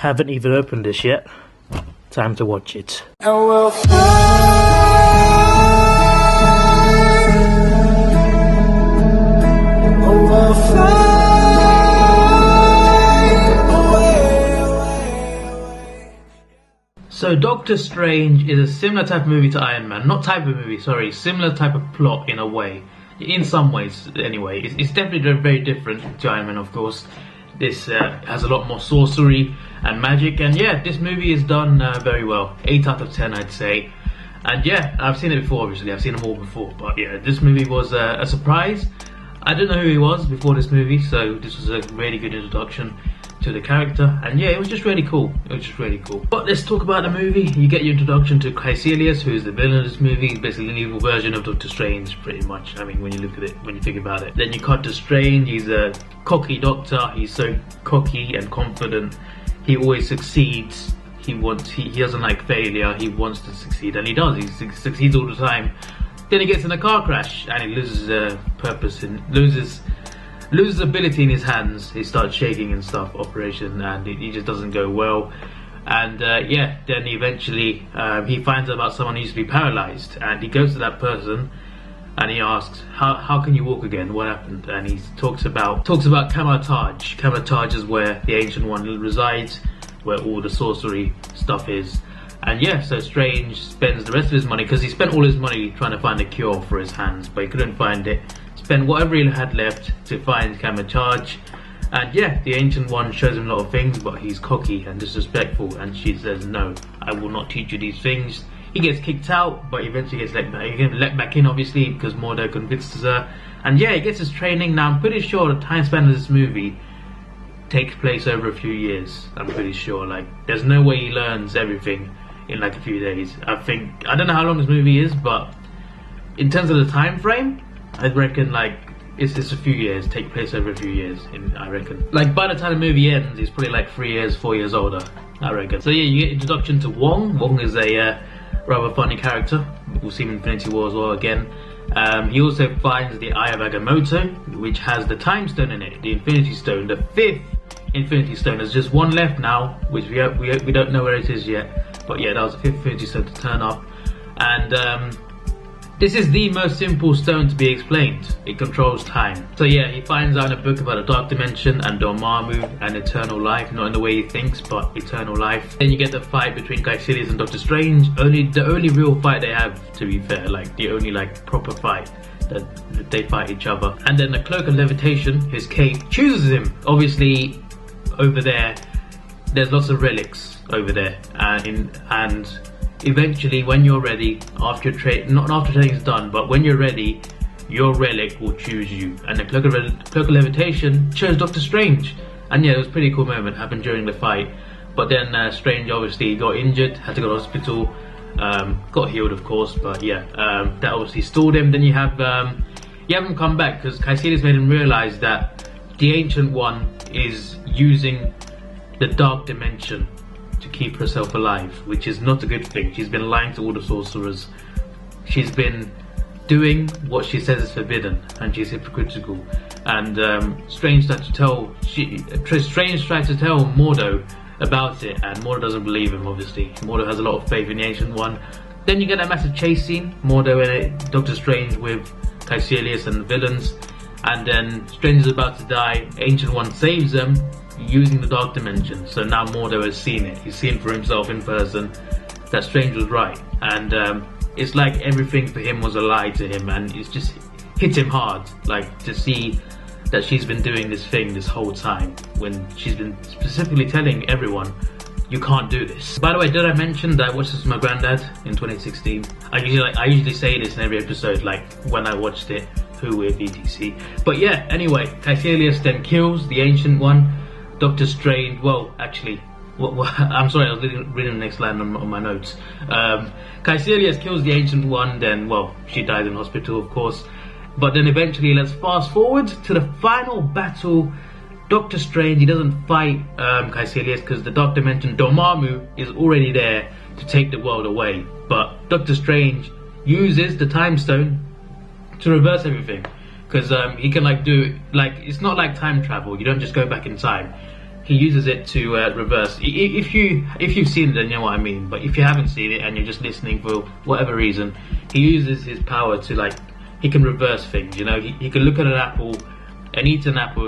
Haven't even opened this yet. Time to watch it. And we'll fly. Oh, we'll fly. So Doctor Strange is a similar type of movie to Iron Man. Not type of movie, sorry. Similar type of plot in a way. In some ways, anyway. It's definitely very different to Iron Man, of course. This has a lot more sorcery and magic. And yeah, this movie is done very well. 8 out of 10, I'd say. And yeah, I've seen it before, obviously. I've seen them all before. But yeah, this movie was a surprise. I didn't know who he was before this movie. So this was a really good introduction to the character, and yeah, it was just really cool. But let's talk about the movie. You get your introduction to Krys, who is the villain of this movie. He's basically an evil version of Doctor Strange, pretty much. I mean, when you look at it, when you think about it. Then you cut to Strange. He's a cocky doctor. He's so cocky and confident. He always succeeds. He doesn't like failure. He wants to succeed, and he does. He succeeds all the time. Then he gets in a car crash, and he loses purpose and loses ability in his hands. He starts shaking and stuff, operation, and he just doesn't go well. And yeah, then eventually he finds out about someone who used to be paralyzed, and he goes to that person and he asks, how can you walk again? What happened? And he talks about Kamatage. Kamatage is where the Ancient One resides, where all the sorcery stuff is. And yeah, so Strange spends the rest of his money, because he spent all his money trying to find a cure for his hands, but he couldn't find it. Spend whatever he had left to find Kamatage. And yeah, the Ancient One shows him a lot of things, but he's cocky and disrespectful, and she says, no, I will not teach you these things. He gets kicked out, but eventually gets let back in, obviously, because Mordo convinces her. And yeah, he gets his training. Now, I'm pretty sure the time span of this movie takes place over a few years. I'm pretty sure. Like, there's no way he learns everything in like a few days. I don't know how long this movie is, but in terms of the time frame, I reckon like it's a few years, take place over a few years, I reckon. Like by the time the movie ends, he's probably like 3 years, 4 years older, I reckon. So yeah, you get introduction to Wang. Wang is a rather funny character. We'll see him in Infinity War as well again. He also finds the Eye of Agamotto, which has the Time Stone in it, the Infinity Stone, the 5th Infinity Stone. There's just one left now, which we don't know where it is yet. But yeah, that was the 5th Infinity Stone to turn up. And this is the most simple stone to be explained. It controls time. So yeah, he finds out in a book about a dark dimension and Dormammu and eternal life. Not in the way he thinks, but eternal life. Then you get the fight between Krys and Doctor Strange. The only real fight they have, to be fair. Like the only like proper fight that they fight each other. And then the Cloak of Levitation, his cape, chooses him. Obviously, over there's lots of relics over there. And eventually, when you're ready, after not after training is done, but when you're ready, your relic will choose you. And the Cloak of Levitation chose Doctor Strange. And yeah, it was a pretty cool moment, happened during the fight. But then Strange obviously got injured, had to go to the hospital, got healed of course, but yeah, that obviously stalled him. Then you have him come back, because Krys made him realise that the Ancient One is using the dark dimension to keep herself alive, which is not a good thing. She's been lying to all the sorcerers. She's been doing what she says is forbidden, and she's hypocritical. And Strange tried to tell Mordo about it, and Mordo doesn't believe him. Obviously, Mordo has a lot of faith in the Ancient One. Then you get that massive chase scene, Mordo and Doctor Strange with Krys and the villains, and then Strange is about to die. Ancient One saves them using the dark dimension. So now Mordo has seen it. He's seen for himself in person that Strange was right, and it's like everything for him was a lie to him, and it's just hit him hard, like to see that she's been doing this thing this whole time, when she's been specifically telling everyone, you can't do this. By the way, did I mention that I watched this with my granddad in 2016? I usually say this in every episode, like when I watched it, who with etc. But yeah, anyway, Krys then kills the Ancient One. Doctor Strange, well, actually, I'm sorry, I was reading the next line on my notes. Krys kills the Ancient One, then, well, she dies in hospital, of course. But then eventually, let's fast forward to the final battle. Doctor Strange, he doesn't fight Krys because the Dark Dimension Dormammu is already there to take the world away. But Doctor Strange uses the Time Stone to reverse everything. Because he can do, it's not like time travel. You don't just go back in time. he uses it to reverse. If you've seen it, then you know what I mean. But if you haven't seen it and you're just listening for whatever reason, he uses his power to, like, he can reverse things. You know, he can look at an apple and eat an apple,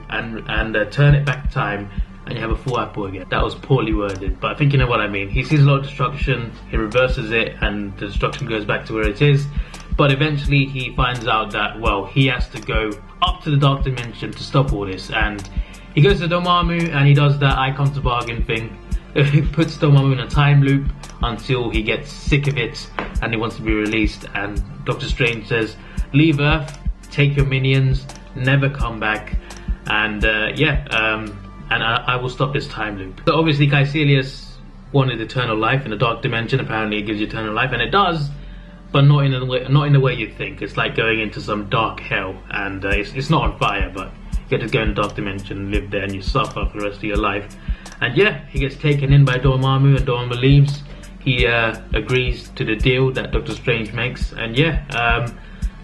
and turn it back time, and you have a full apple again. That was poorly worded, but I think you know what I mean. He sees a lot of destruction, he reverses it, and the destruction goes back to where it is. But eventually he finds out that, well, he has to go up to the dark dimension to stop all this, and he goes to Dormammu and he does that I come to bargain thing. He puts Dormammu in a time loop until he gets sick of it and he wants to be released, and Doctor Strange says, leave Earth, take your minions, never come back, and I will stop this time loop. So obviously Caecilius wanted eternal life in the dark dimension. Apparently it gives you eternal life, and it does, but not in the way you think. It's like going into some dark hell, and it's not on fire, but you get to go in the dark dimension, live there, and you suffer for the rest of your life. And yeah, he gets taken in by Dormammu, and Dormammu leaves. He agrees to the deal that Doctor Strange makes, and yeah,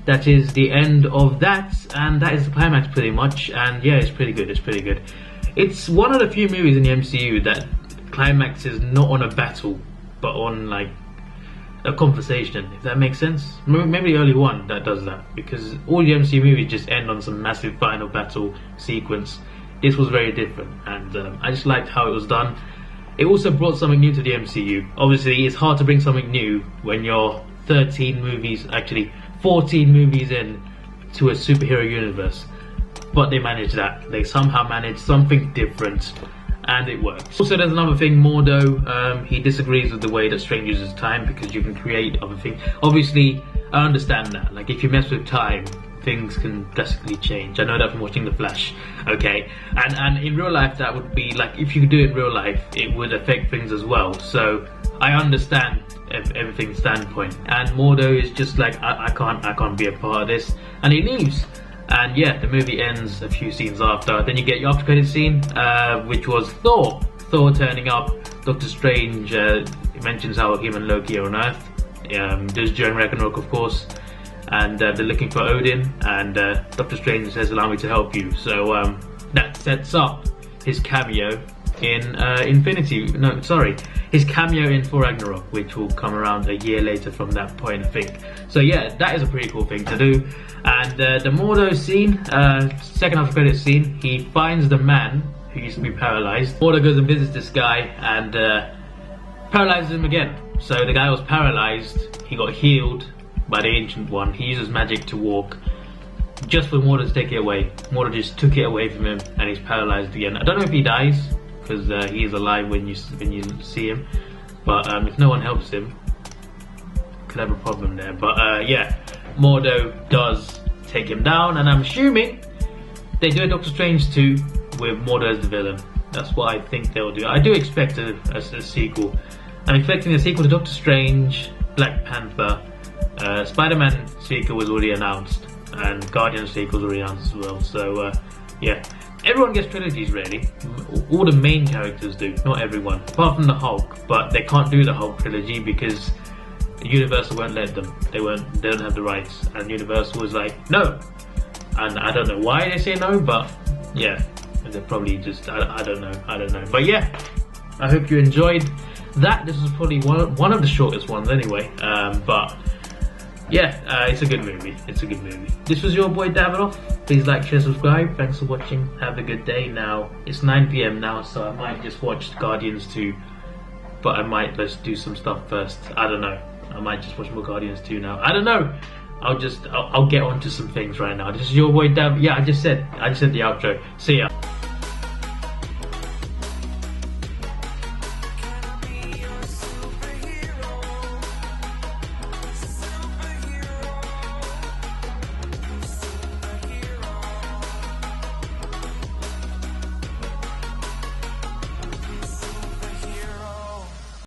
that is the end of that, and that is the climax pretty much. And yeah, it's pretty good. It's pretty good. It's one of the few movies in the MCU that climaxes not on a battle, but on like a conversation, if that makes sense. Maybe the only one that does that, because all the MCU movies just end on some massive final battle sequence. This was very different, and I just liked how it was done. It also brought something new to the MCU. Obviously, it's hard to bring something new when you're 14 movies in to a superhero universe. But they managed that. They somehow managed something different, and it worked. Also, there's another thing, Mordo, he disagrees with the way that Strange uses time, because you can create other things. Obviously, I understand that. Like, if you mess with time, things can drastically change. I know that from watching The Flash, okay? And in real life, that would be, like, if you could do it in real life, it would affect things as well. So, I understand everything's standpoint. And Mordo is just like, I can't be a part of this. And he leaves. And yeah, the movie ends a few scenes after. Then you get your after credit scene, which was Thor turning up. Doctor Strange mentions how him and Loki are on Earth. This is during Ragnarok, of course, and they're looking for Odin. And Doctor Strange says, "Allow me to help you." So that sets up his cameo in his cameo in Thor Ragnarok, which will come around a year later from that point, I think. So yeah, that is a pretty cool thing to do. And the Mordo scene, second after credit scene, he finds the man who used to be paralyzed. Mordo goes and visits this guy and paralyzes him again. So the guy was paralyzed, he got healed by the Ancient One. He uses magic to walk, just for Mordo to take it away. Mordo just took it away from him, and he's paralyzed again. I don't know if he dies, because he is alive when you see him. But if no one helps him, could have a problem there. But yeah, Mordo does take him down, and I'm assuming they do a Doctor Strange 2 with Mordo as the villain. That's what I think they'll do. I do expect a sequel. I'm expecting a sequel to Doctor Strange, Black Panther, Spider-Man sequel was already announced, and Guardian sequel was already announced as well. So yeah, everyone gets trilogies really. All the main characters do, not everyone, apart from the Hulk. But they can't do the Hulk trilogy because Universal won't let them. They don't have the rights, and Universal was like, no. And I don't know why they say no, but yeah, they're probably just I don't know. But yeah, I hope you enjoyed that. This was probably one of the shortest ones anyway. But yeah, it's a good movie. This was your boy Davidoff. Please like, share, subscribe. Thanks for watching. Have a good day. Now it's 9 PM now, so I might just watch Guardians 2, but I might just do some stuff first. I don't know. I might just watch more Guardians 2 now. I don't know. I'll get onto some things right now. This is your boy Dav. Yeah, I just said the outro. See ya.